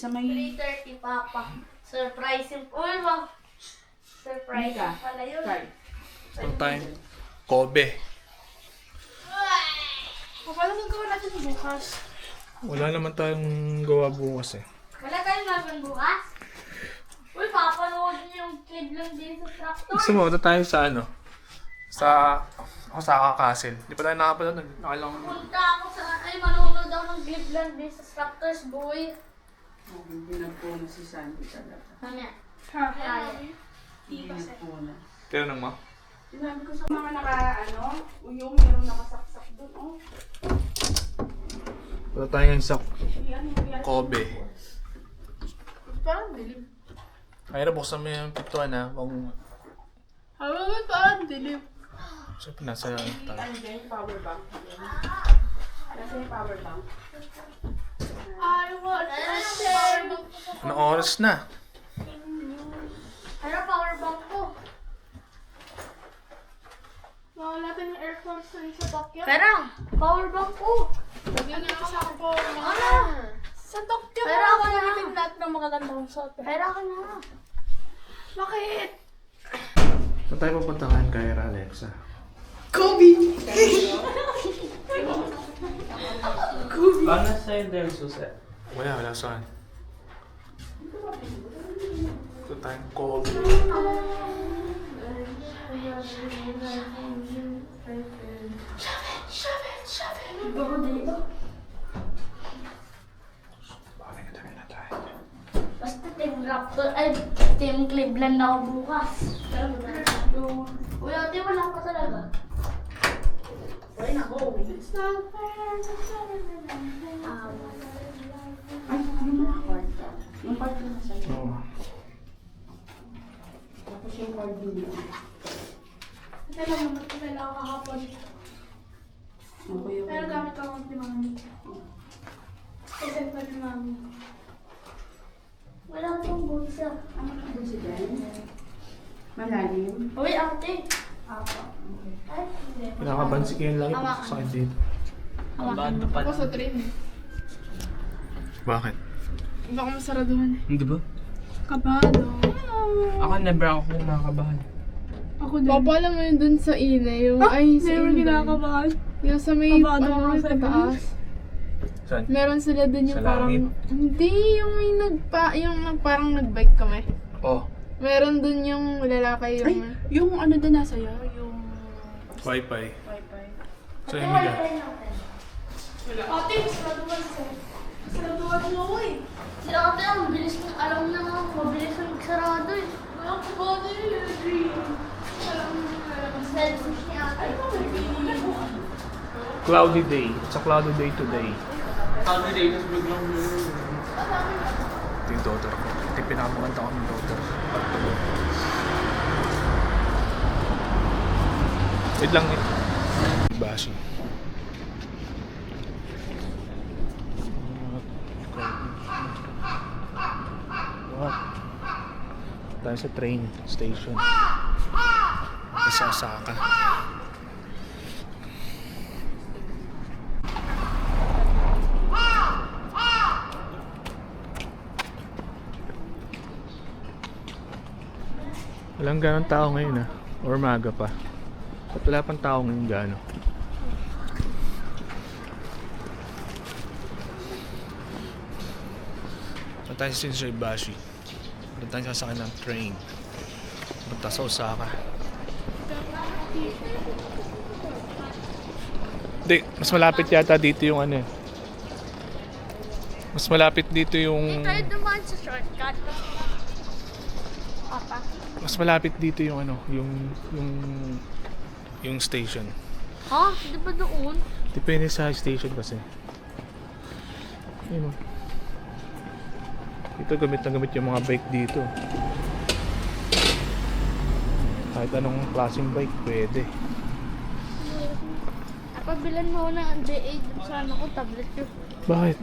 sa may... 3:30, Papa. Surprising po. Uy, ba? Surprise Mika, pala yun. start. Ito tayo. Kobe. Paano gagawin natin bukas? Wala naman tayong gawa bukas eh. Wala tayong gagawin bukas? Uy, papanood niyo yung kid lang din sa tractor. Gusto mo, ito tayo sa ano? Sa Osaka Castle. Di pa tayo nakapanood. Nakalang... Punta ako sa... Ay, manonood ako ng kid lang din sa tractors, boy. Hindi nagpuno si Sandy talaga. Ano? Hindi nagpuno. Tinanong mo? Sinabi ko sa mga yung meron nakasaksak doon, oh. Ito tayo ngayon sa Kobe. Parang dilim. Kaya buksan mo yung pintuan ha. Parang dilim. Siyempre nasa tayo. Ano dyan, yung power bank. Nasa yung power bank. I want to share. Anong oras na? Ano power bank ko? Wala natin yung aircon sa Tokyo. Pero, power bank ko. Lagyan niyo sa power bank. Ano? Sa Tokyo. Pero ako na. Lahat ng magagandang suot. Pero ako na. Bakit? Saan tayo pupunta kain kay Alexa? Paano sa'yo din suset? Wala saan. Ito tayong Kobe. Bago dito. Bakit nagkatabi na tayo? Basta Team Raptor, ay Team Cleveland ako bukas. Uy, ate, wala pa talaga. Uy, nako. It's not fair. Ay, yung mga kwarta. Yung kwarta na sa'yo. Oo. Tapos yung kwarta niya. Kailangan mo, kailangan ako kahapon. Ako yung... Pero gamit ako ni Mami. Kasi pa ni Mami. Wala akong bulsa. Ano ka ba si Dan? Malalim? Uy, ate. Apa. Ay, hindi. Pinakabansi kayo lang Hawakan. sa akin dito. Bando pa Ako sa lang. train. Bakit? Baka masaraduhan. Hindi ba? Kabado. Ako never ako nakakabahan. Ako din. Papala mo yun dun sa ina. Yung, ay, sa Never ina. kinakabahan. Yung sa may, Kabado ano, ka may sa pataas. Saan? Meron sila dun yung Sa parang, langit? hindi, yung may parang nagbike kami. Oh, Meron dun yung lalaki yung, Ay, yung ano din nasa iyo? Yung... Wi-Fi. Wi-Fi. Sa Emiga. Ate, saraduhan ko. Saraduhan mo ako eh. Si ate, ang bilis na, alam na nga, mabilis na magsarado eh. Walang kabado eh. Alam mo, selfish ni ate. Cloudy day. It's a cloudy day today. Sabi day, tapos biglang Ito yung daughter ko. Ito yung pinakamaganda ko ng daughter. Wait lang eh. Bashi. What? Tayo sa train station. Sa Osaka. Walang ganong tao ngayon ah. Or maga pa. At wala pang tao ngayon gano. Punta tayo sa Shinsaibashi. Punta tayo sasakyan ng train. Punta sa Osaka. Hindi, mas malapit yata dito yung ano eh. Mas malapit dito yung... Tayo dumaan sa shortcut. Papa. Mas malapit dito yung ano, yung station. Ha? Di ba doon? Depende sa station kasi. Ayun o. Dito gamit na gamit yung mga bike dito. Kahit anong klaseng bike, pwede. Pabilan mo na ang D8 sa ano ko, tablet ko. Bakit?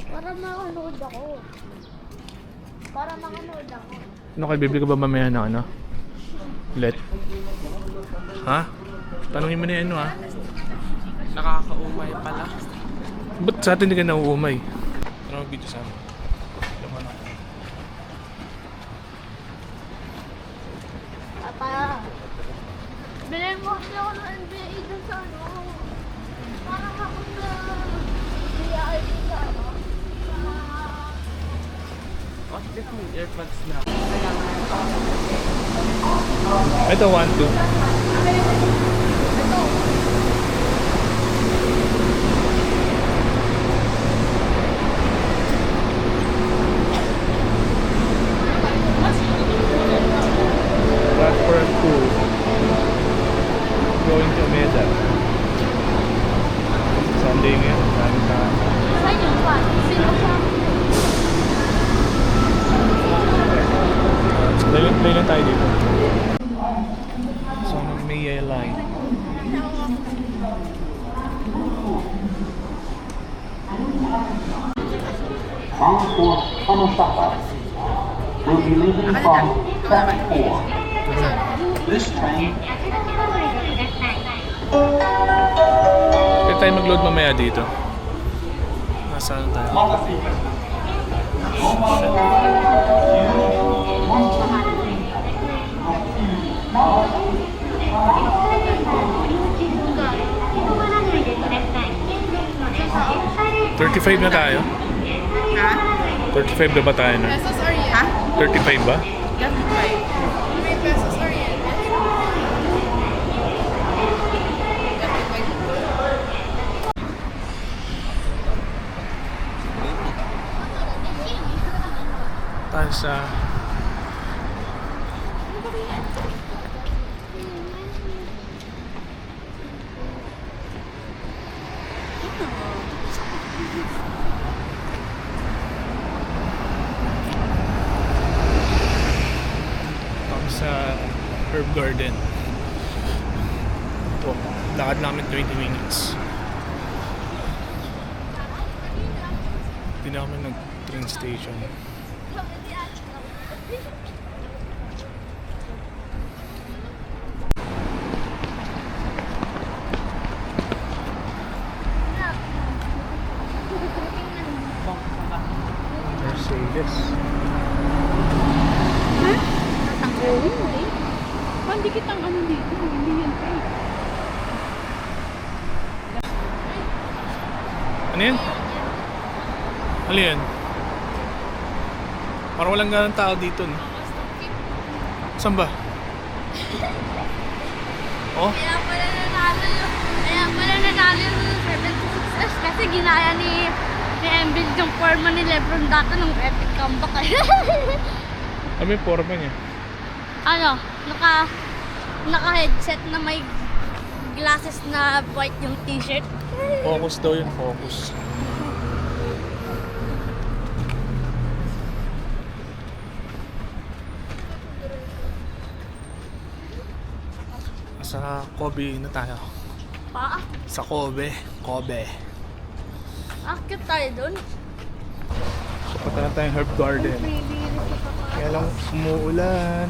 Para makanood ako. Para makanood ako. Ano kayo, bibili ka ba mamaya ng ano? Let? Ha? Tanongin mo na yan, ha? nakakaumay pala. Ba't sa atin hindi ka nauumay? Ano mag-video sa amin? na-demo kasi ako ng NBA dun sa ano. Parang ako na DIY sa ano. Bakit mo yung airpods na? Ito, 1, 2. Platform 2. Going to Meda. Sunday ngayon. Dami na. Saan yung fan? Sino siya? Play lang tayo dito. So, may line. Bound for Kamosaka will be leaving from track 4. This train Pwede tayo mag-load mamaya dito. Nasaan tayo? $35 na tayo? Ha? 35 na ba tayo na? Pesos or yen? Ha? 35 ba? 3 pesos or yen? Tayo sa... Tayo sa Herb Garden. Ito, lakad namin 20 minutes. Hindi na kami nag-train station. Mercedes. Hindi kitang ano dito. Hindi yan fake. Ano yan? Ano yan? Parang walang ganang tao dito, no? Saan ba? Oh? Kaya pala nanalo yung 76ers kasi ginaya ni Embiid yung forma ni Lebron dati nung epic comeback. Ano yung forma niya? Ano, naka-headset na may glasses na white yung t-shirt. Focus daw yun, focus. Sa Kobe na tayo. Pa, Sa Kobe. Kobe. akit tayo dun. Punta na tayong Herb Garden. Kaya lang umuulan.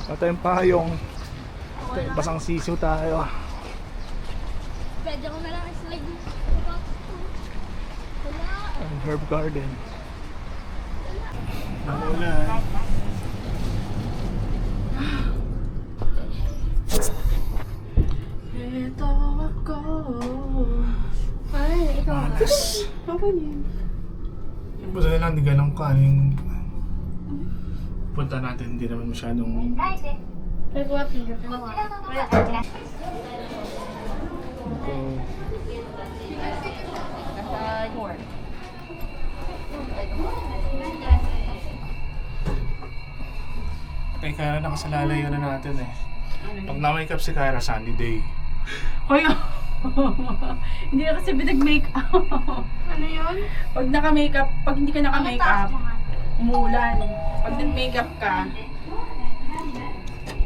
Wala tayong payong. Basang sisiw tayo. Pwede ko na lang islide. Wala. Ang Herb Garden. Umuulan. Ito ako. Ay, ito. Malas. Ako yun. Buta na lang, di ganun ka. Yung punta natin, hindi naman masyadong... Ay, buhat niyo. Kay Kyra nakasalalayo na natin eh. Pag na-makeup si Kyra, sunny day. Hoy, hindi ka kasi binag-makeup. Ano yun? Pag naka-makeup, pag hindi ka naka-makeup, umuulan. Pag nag-makeup ka,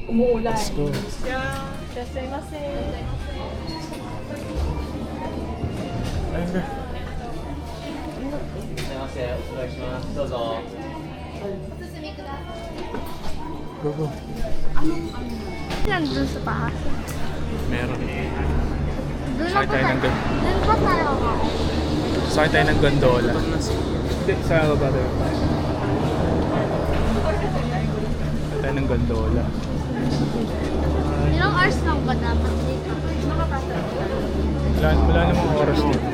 umuulan. Let's go. Dasaimasu. Ayun ka. すいません、お願いします。どうぞ。 Go, go. Nandun sa taas. Meron. Doon Sakit tayo ng Doon pa tayo ako. Sakay tayo ng gondola. Hindi, sa baba tayo. Sakay tayo ng gondola. Ilang hours lang ba dapat dito? Wala namang oras dito.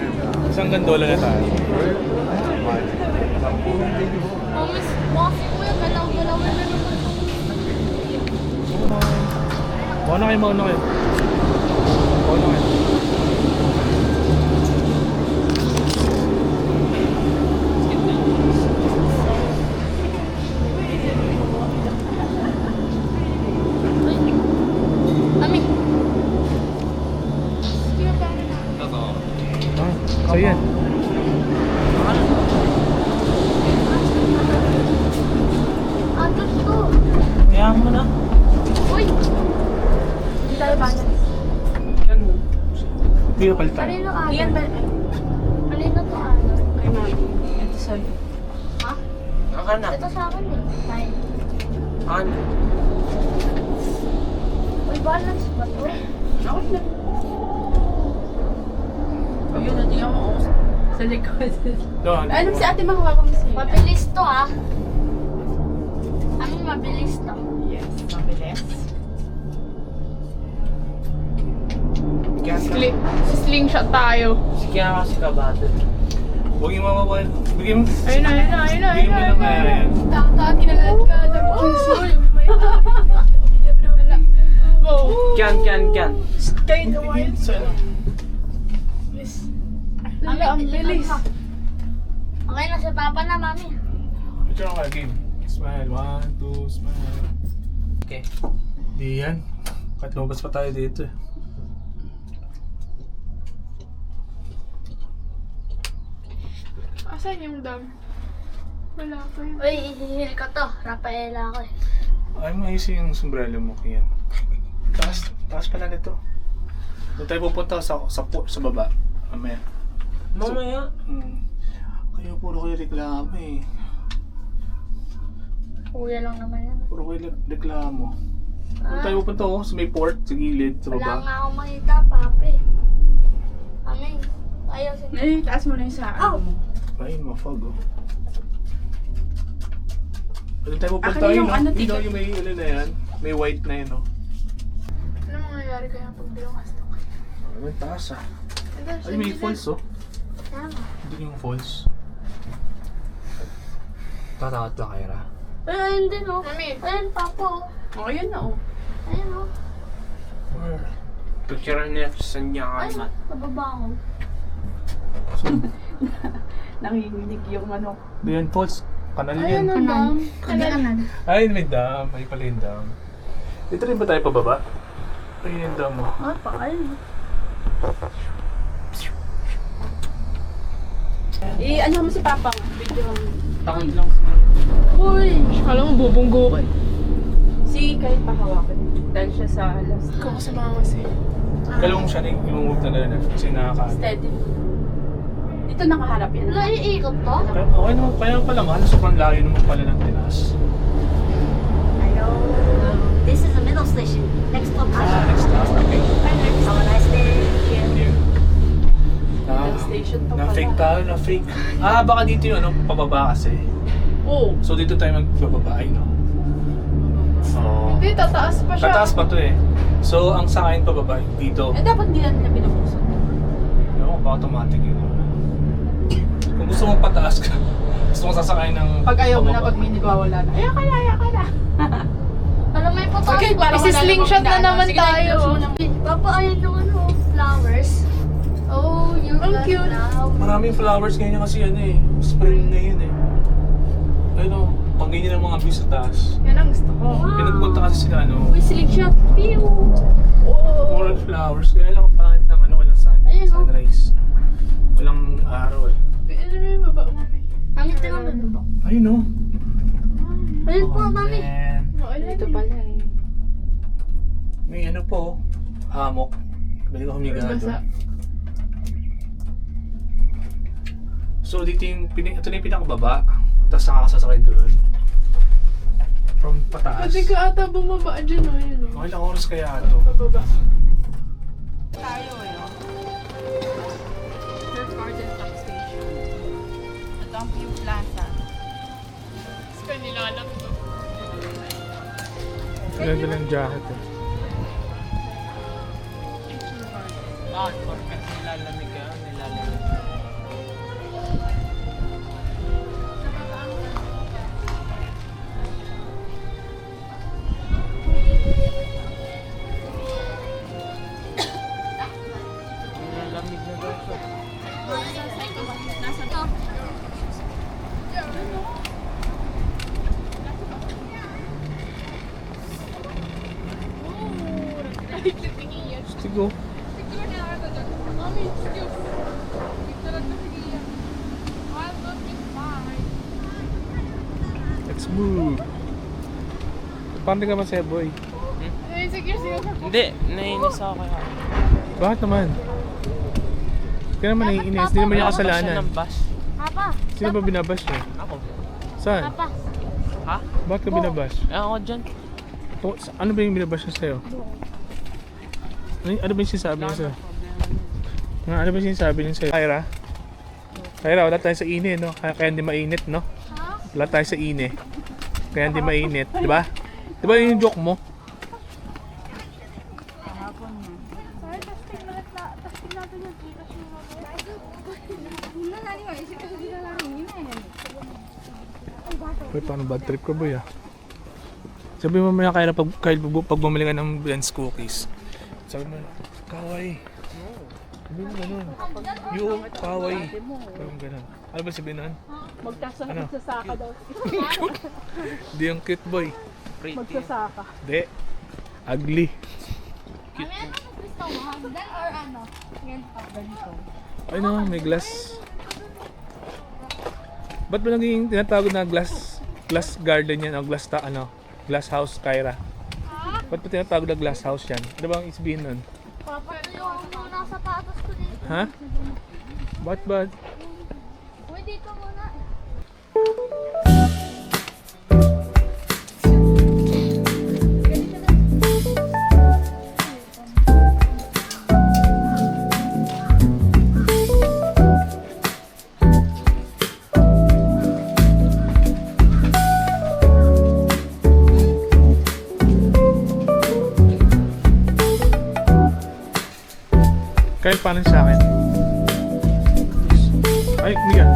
Isang gondola na tayo. Oh, miss, boss, kuya, galaw-galawin na naman. Mauna kayo. Mauna kayo. Mami. So yan. Atos to. Kaya mo na. Uy! Hindi tayo banat. Yan. Hindi ka palitan. Kanino ano? Iyan ba? Kanino to ano? Kay mami. Ito sa'yo. Ha? Naka na. Ito sa akin eh. Fine. Ano? Uy, balance ba to? Ako na. Ayun, natingnan mo ako sa likod. Doon. Alam si ate makuha ko siya. Mabilis to ah. Ano mabilis to? Yes, mabilis. Kaya Slingshot tayo. Kaya kasi kabado. Huwag yung mawawal. Bigyan mo. Ayun na. Bigyan mo lang kaya yan. Taka, kinalat ka. Wow. Kyan. Kayo naman. Mami, ang bilis. Okay na si Papa na, Mami. Picture ako kayo, game. Smile. 1, 2, smile. Okay. Di yan. Kahit lumabas pa tayo dito eh. Asan yung dam? Wala pa yun. Uy, ihihil ko to. Rafaela ako eh. Ay, maayos yung sombrero mo, Kian. Taas pala nito. Doon tayo pupunta sa baba. Mamaya. Mamaya. Kayo puro kayo reklamo eh. Kuya lang naman yan. Puro kayo reklamo. Doon tayo pupunta sa may port, sa gilid, sa Wala baba. nga akong makita, Papi. Mami, ayaw siya. Ay, taas mo na yung sa ano mo. Ay, mafog oh. Doon tayo pupunta Akin yung yun, ano, Yun, ticket. yung may ano na yan. May white na yun oh. Ano mangyayari kaya pag binukas to? Ano yung taas ah. Ay, may falls oh. Tama. Hindi yung falls. Tatakot ba kayo ra? Ay, ayun din oh. Mami. Ayun, Papa oh. Oh, ayun na oh. Ayun oh. Picture niya sa niya Ay, kayo. nababangon. Nanginginig yung ano. Diyan falls. Kanal Ayun yan. ang dam. Kanan. Ay, may dam. Ay pala yung dam. Dito rin ba tayo pababa? Ayun yung dam oh. Ah, ayun. Ano mo si Papa? Video. Takot lang. Uy! Kala mo bubunggo ka. Si kahit pahawakan. Dahil siya sa last. Ikaw kasi mamas eh. Galawang siya na yung move na gano'n kasi nakaka... Steady. Dito nakaharap yan. Wala iikot to? Okay naman, kaya pala mahal. Sobrang layo naman pala ng tinas. Hello. This is the middle station. Next stop. Next stop. Okay. Have a nice day. Yun. Middle station to Na-fake pala. tayo, na-fake. Baka dito yung pababa kasi. Oo. So dito tayo magbababa, no? Oo. Hindi, tataas pa siya. Tataas pa to eh. So, ang sa akin pababa, dito. Eh, dapat hindi natin na binubuksan. Ewan ko, baka automatic yun. Kung gusto mong pataas ka, gusto mong sasakay ng Pag ayaw mo na, pababa. pag may nagwawala na. Ayaw ka na. Alam mo yung photo? Okay, parang wala Isi-slingshot namang na naman Sige, tayo. close mo na. Papa, ayun yung ano, flowers. Oh, you Ang got cute. flowers. Maraming flowers ngayon kasi ano eh. Spring na yun eh. Ano, pag ganyan ang mga views sa taas. Yan ang gusto ko. Pinagpunta kasi sila ano, Uy, slingshot. Pew! more flowers. Kaya lang ang pangit ng ano, walang Ayun, oh. sunrise. Walang araw eh. Ano mo yung baba, mami? Mami, tingnan mo yung baba. Ayun no. Ayun po, mami. Man. Dito pala eh. May ano po, hammock. Bili ko humiga doon. Basa. So dito yung, ito na yung pinakababa. Tapos nakakasasakay doon. From pataas. Pwede ka ata bumaba dyan o yun o. Mga ilang oras kaya ito? Pababa. Tayo eh. Surf Garden Top Station. Ganda ng jacket eh. Bakit? Porket nilalamig ka, nilalamig. Nilalamig na daw siya. Nasa to. Sigo. Let's move. Paano ka masaya, boy? Hindi, nainis ako kaya. Bakit naman? Kaya naman naiinis, hindi naman niya kasalanan. ng bus. Papa. Sino ba binabash niya? Ako. Saan? Papa. Ha? Bakit ka binabash? Ako dyan. Ano ba yung binabash niya sa'yo? Ano ba yung sinasabi niya sa'yo? Ano ba yung sinasabi niya sa'yo? Kyra, wala tayo sa ine, no? Kaya hindi mainit, no? Wala tayo sa ine. Kaya hindi mainit, di ba? Di ba yung joke mo? Boy, paano bad trip ko, boy, ah? Sabi mo mamaya kaya pag bumili ka ng Ben's cookies. Sabi mo, kaway. Sabi mo ganun. Yung kaway. Sabi mo ganun. Ano ba sabihin nun? Ano? Magsasaka daw. Hindi yung cute, boy. Pretty. Magsasaka. Hindi. Ugly. Ano yan ang gusto mo? Hagdan or ano? Yan pa. Ganito. Ay no, may glass. Ba't ba naging tinatawag na glass garden yan o glass house, Kyra? Ba't ba tinatawag na glass house yan? Ano ba ang isbihin nun? Papa, yung muna sapatos ko dito. Ha? Ba't ba? Uy, dito muna. Kahit paano sa akin? Ay, Mia.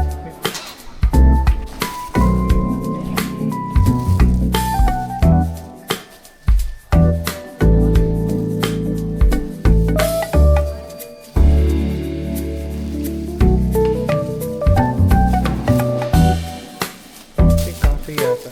May coffee yata.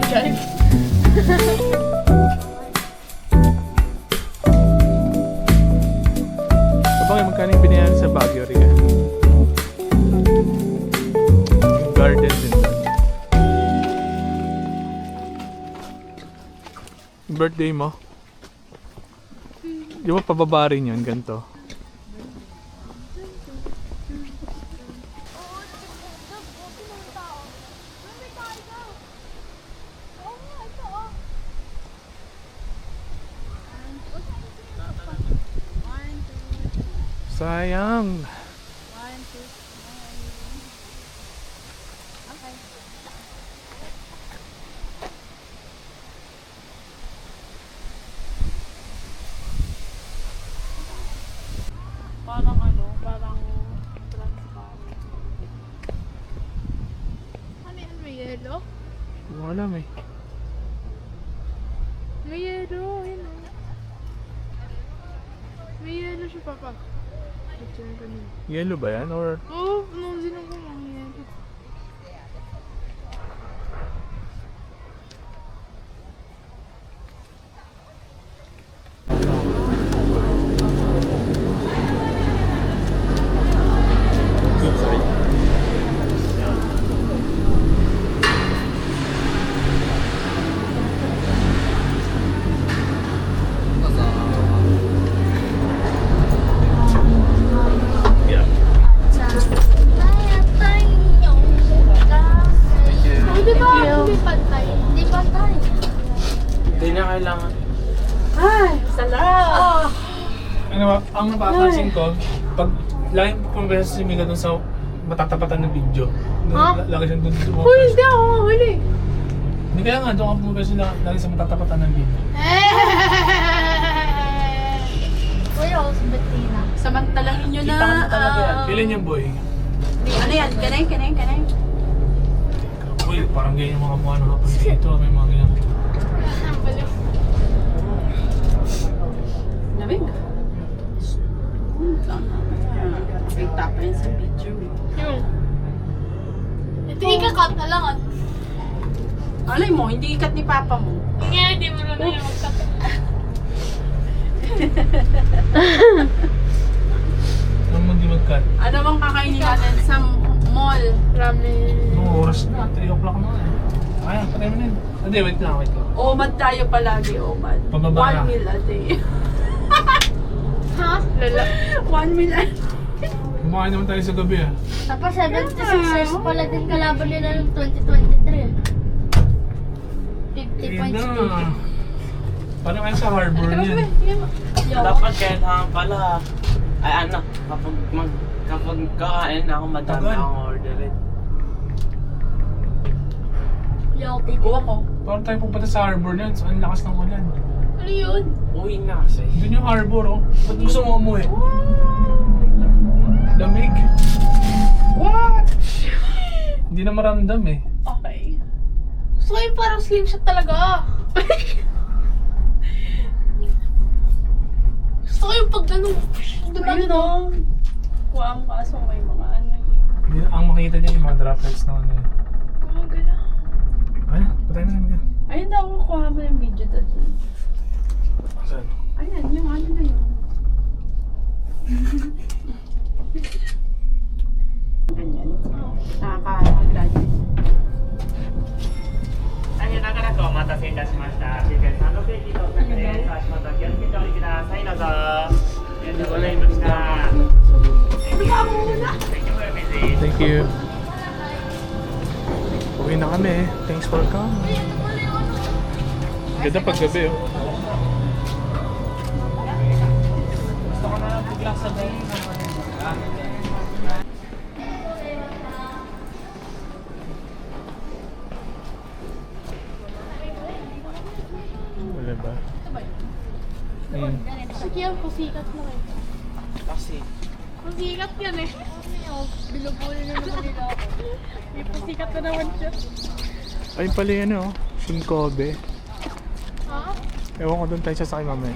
dyan. Sabagay, magkano yung binayaran sa Baguio, Riga? Yung garden din doon. Yung birthday mo? Di ba pababa rin yun, ganito? Sayang. Parang ano, parang transparent. Ano yan, may yellow? Hindi ko alam eh. May yellow, yun o. May yellow siya, papa. Picture ko niya. Yellow ba yan? Or Oo, nung sinong ko mga yellow. yeah. Oh, di ba? Hindi pantay. Hindi pantay. Hindi na kailangan. Ano ba, ang napapansin ko, pag laging pumabasa si Mika dun sa matatapatan ng video. Ha? Lagi siyang dun sa Uy, hindi ako mahuli. Hindi kaya nga, doon ka pumabasa lagi sa matatapatan ng video. Uy, ako sa Bettina. Samantalangin nyo na. Kita ka na talaga yan. Kailan yung boy? Ano yan? Kanay. Uy, parang ganyan yung mga mukha ng hapon dito. May mga ganyan. Lamig. Ay, tapa yan sa video. Yung. Ito ikakat na lang at. Alay mo, hindi ikat ni Papa mo. Nga, di mo rin yung magkat. Anong mag-cut? Ano bang kakainin natin sa mall? Ramen. Anong oras na? 3 o'clock na eh. Ay, patay mo na yun. Hindi, wait lang. Omad tayo palagi, omad. Pababa na. 1 meal a day. Ha? Lala. 1 meal a day. Kumakain naman tayo sa gabi ah. Tapos 76 years pala din kalaban nila ng 2023. 50 Ayun points na. din. Paano kayo sa harbor niyan? Dapat kailangan pala. Ay ano, kapag kakain na ako, madami Tagal. akong orderin. Yo, Kuha ko. Paano tayo pupunta sa harbor niyan? So, ang lakas ng ulan. Ano yun? Uwi na kasi. Doon yung harbor oh. Ba't gusto mo umuwi? Lamig. What? Hindi na maramdam eh. Okay. Gusto ko yung parang slingshot talaga. Gusto ko yung pag ganun. Ayun o. Kuha ang kaso may mga ano eh. Hindi na, ang makita niya yung mga droplets na ano eh. Gumagala. Ano? Patay na namin yan. Ayun daw, kuha mo yung video doon. Saan? Ayan, yung ano na yun. Ganyan. Nakaka-graduate. 大変長らくお待たせいたしました。終点3ページ到着です。足元気をつけてお降りください。どうぞ。ありがとうございました。Thank you. Uwi na kami. Thanks for coming. Ganda pag gabi oh. Gusto ko na lang bigla sabihin naman. Wala ba? Sige yan, kusikat na eh. Kasi, Kusikat yan eh. Binubuli na naman nila ako. May pasikat na naman siya. Ayun pala yan oh. Shinkobe. Ha? Ewan ko doon tayo sasakay mamaya.